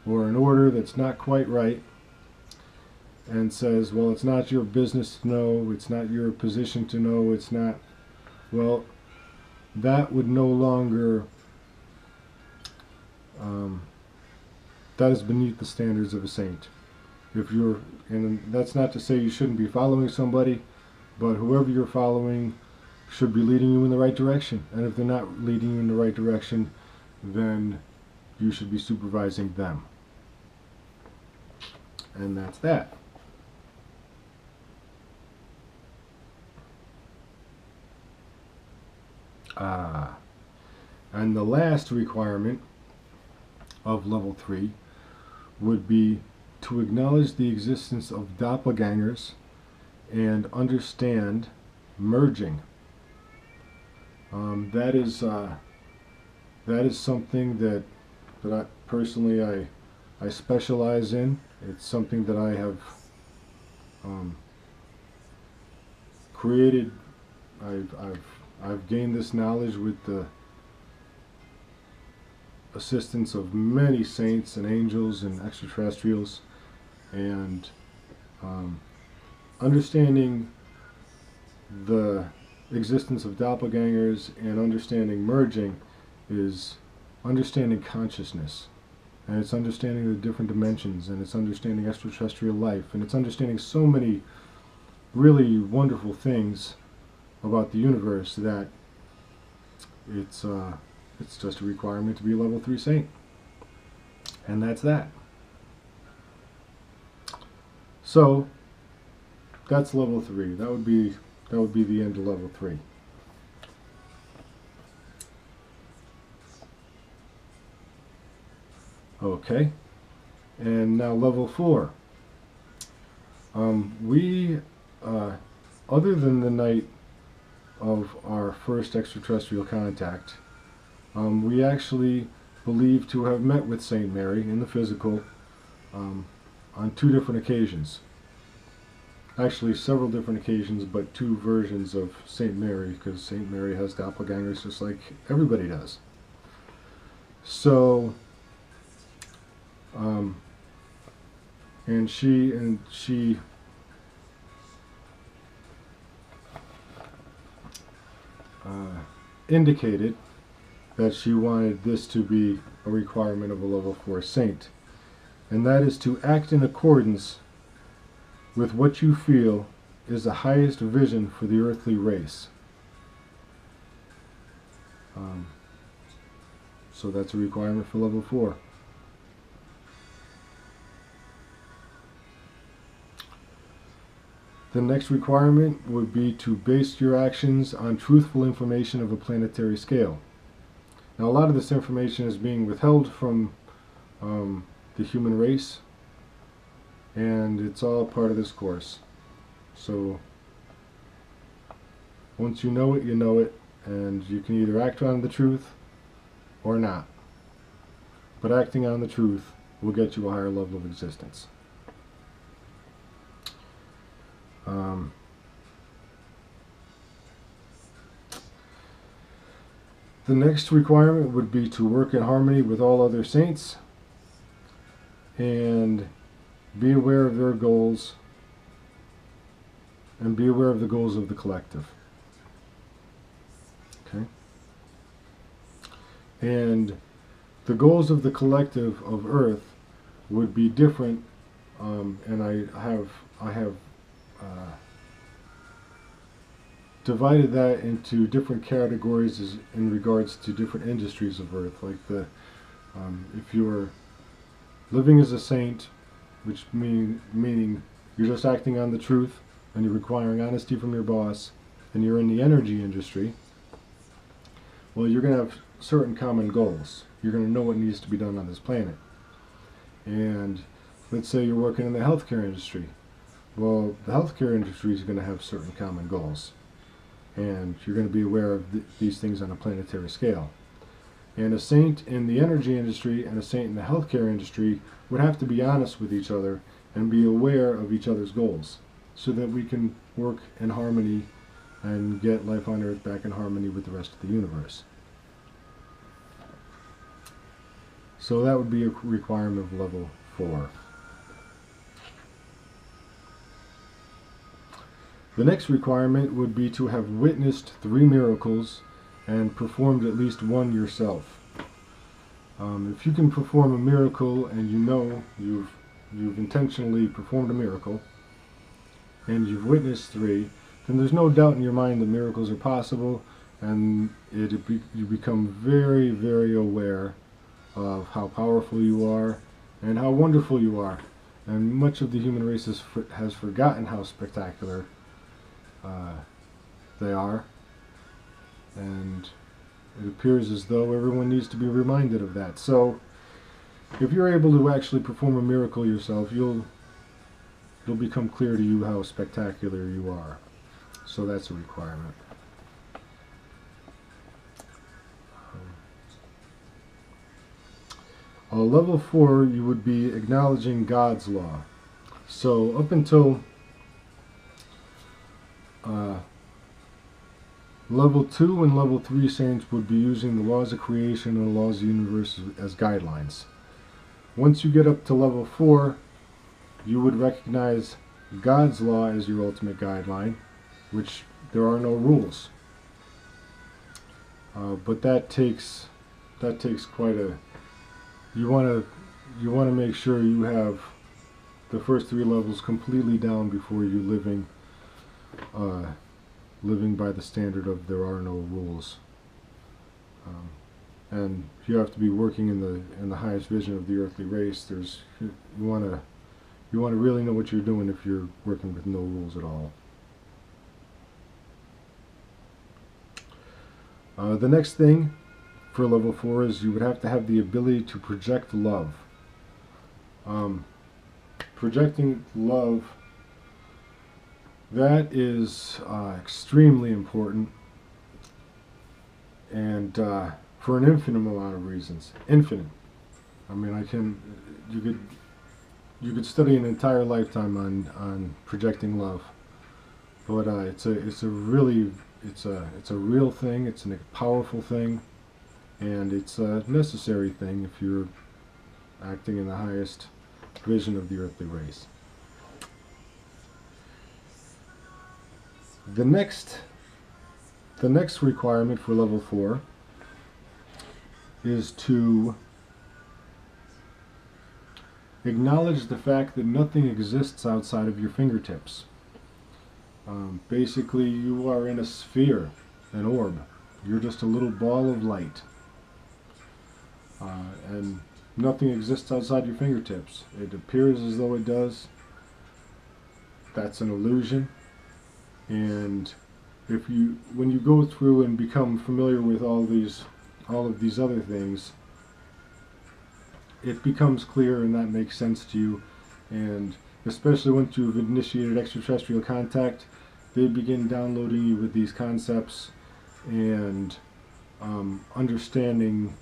or an order that's not quite right, and says, well, it's not your business to know, it's not your position to know, it's not, well, that would no longer, that is beneath the standards of a saint. If you're, and that's not to say you shouldn't be following somebody, but whoever you're following should be leading you in the right direction. And if they're not leading you in the right direction, then you should be supervising them. And that's that. And the last requirement of level 3 would be to acknowledge the existence of doppelgangers and understand merging. That is something that I personally I specialize in. It's something that I have created. I've gained this knowledge with the assistance of many saints and angels and extraterrestrials, and understanding the existence of doppelgangers and understanding merging is understanding consciousness, and it's understanding the different dimensions, and it's understanding extraterrestrial life, and it's understanding so many really wonderful things about the universe that it's just a requirement to be a level 3 saint. And that's that. So that's level 3. That would be the end of level 3. Okay. And now level 4. We other than the night of our first extraterrestrial contact, we actually believe to have met with Saint Mary in the physical on 2 different occasions. Actually, several different occasions, but 2 versions of Saint Mary, because Saint Mary has doppelgangers just like everybody does. So, and she indicated that she wanted this to be a requirement of a level 4 saint, and that is to act in accordance with what you feel is the highest vision for the earthly race. So that's a requirement for level 4. The next requirement would be to base your actions on truthful information of a planetary scale. Now, a lot of this information is being withheld from the human race, and it's all part of this course. So once you know it, and you can either act on the truth or not. But acting on the truth will get you a higher level of existence. The next requirement would be to work in harmony with all other saints and be aware of their goals and be aware of the goals of the collective. Okay? And the goals of the collective of Earth would be different, and I have divided that into different categories in regards to different industries of Earth. Like if you're living as a saint, which meaning you're just acting on the truth and you're requiring honesty from your boss, and you're in the energy industry, well, you're going to have certain common goals. You're going to know what needs to be done on this planet. And let's say you're working in the healthcare industry. Well, the healthcare industry is going to have certain common goals, and you're going to be aware of these things on a planetary scale. And a saint in the energy industry and a saint in the healthcare industry would have to be honest with each other and be aware of each other's goals, so that we can work in harmony and get life on Earth back in harmony with the rest of the universe. So that would be a requirement of level 4. The next requirement would be to have witnessed 3 miracles and performed at least one yourself. If you can perform a miracle and you know you've intentionally performed a miracle and you've witnessed 3, then there's no doubt in your mind that miracles are possible, and you become very, very aware of how powerful you are and how wonderful you are. And much of the human race has forgotten how spectacular they are, and it appears as though everyone needs to be reminded of that. So if you're able to actually perform a miracle yourself, it'll become clear to you how spectacular you are. So that's a requirement. Level 4, you would be acknowledging God's law. So up until level 2 and level 3 saints would be using the laws of creation and the laws of the universe as guidelines. Once you get up to level 4, you would recognize God's law as your ultimate guideline, which there are no rules. But that takes quite a... You want to make sure you have the first 3 levels completely down before you living by the standard of there are no rules. And you have to be working in the highest vision of the earthly race. You want to really know what you're doing if you're working with no rules at all. The next thing for level 4 is you would have to have the ability to project love. Projecting love, that is extremely important, and for an infinite amount of reasons. Infinite. I mean, you could study an entire lifetime on projecting love, but it's a real thing. It's a powerful thing. And it's a necessary thing if you're acting in the highest vision of the earthly race. The next requirement for level 4 is to acknowledge the fact that nothing exists outside of your fingertips. Basically, you are in a sphere, an orb. You're just a little ball of light. And nothing exists outside your fingertips. It appears as though it does. That's an illusion. And when you go through and become familiar with all of these other things, it becomes clear, and that makes sense to you. And especially once you've initiated extraterrestrial contact, they begin downloading you with these concepts and understanding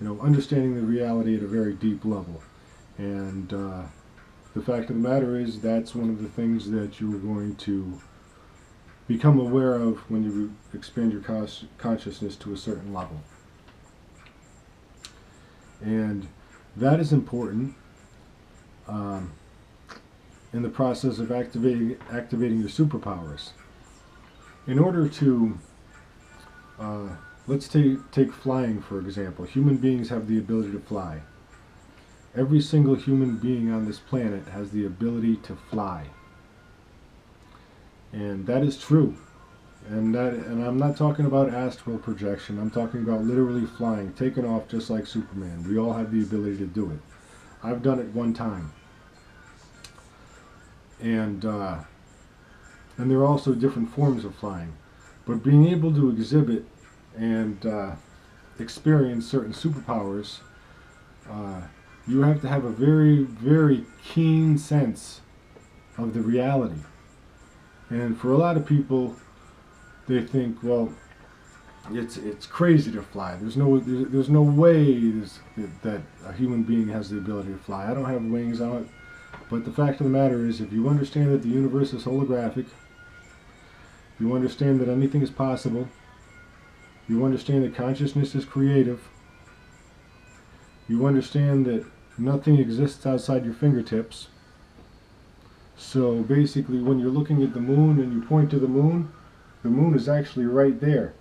the reality at a very deep level. And the fact of the matter is, that's one of the things that you're going to become aware of when you expand your consciousness to a certain level. And that is important in the process of activating your superpowers. In order to let's take flying, for example. Human beings have the ability to fly. Every single human being on this planet has the ability to fly. And that is true. And I'm not talking about astral projection. I'm talking about literally flying, taking off just like Superman. We all have the ability to do it. I've done it one time. And there are also different forms of flying. But being able to exhibit and experience certain superpowers, you have to have a very, very keen sense of the reality. And for a lot of people, they think, well, it's crazy to fly. There's no way that a human being has the ability to fly. I don't have wings on it. But the fact of the matter is, if you understand that the universe is holographic, you understand that anything is possible, you understand that consciousness is creative, You understand that nothing exists outside your fingertips. So basically, when you're looking at the moon and you point to the moon is actually right there.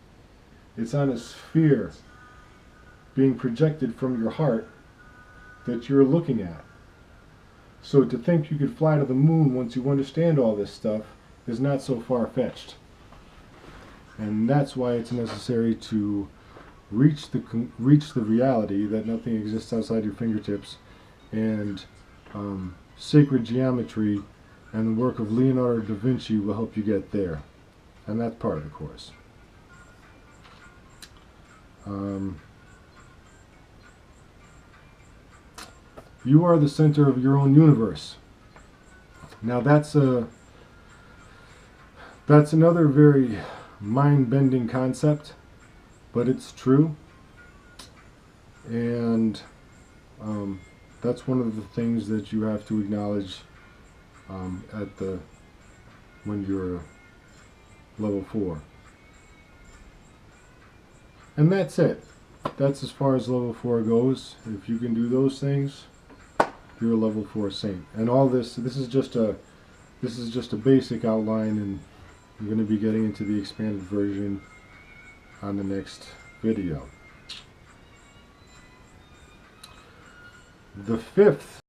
It's on a sphere being projected from your heart that you're looking at. So to think you could fly to the moon once you understand all this stuff is not so far-fetched. And that's why it's necessary to reach the reality that nothing exists outside your fingertips, and sacred geometry and the work of Leonardo da Vinci will help you get there. And that's part of the course. You are the center of your own universe. Now that's another very mind-bending concept, but it's true. And that's one of the things that you have to acknowledge when you're level 4. And that's it. That's as far as level 4 goes. If you can do those things, you're a level 4 saint. And all this is just a basic outline, and I'm going to be getting into the expanded version on the next video. The 5th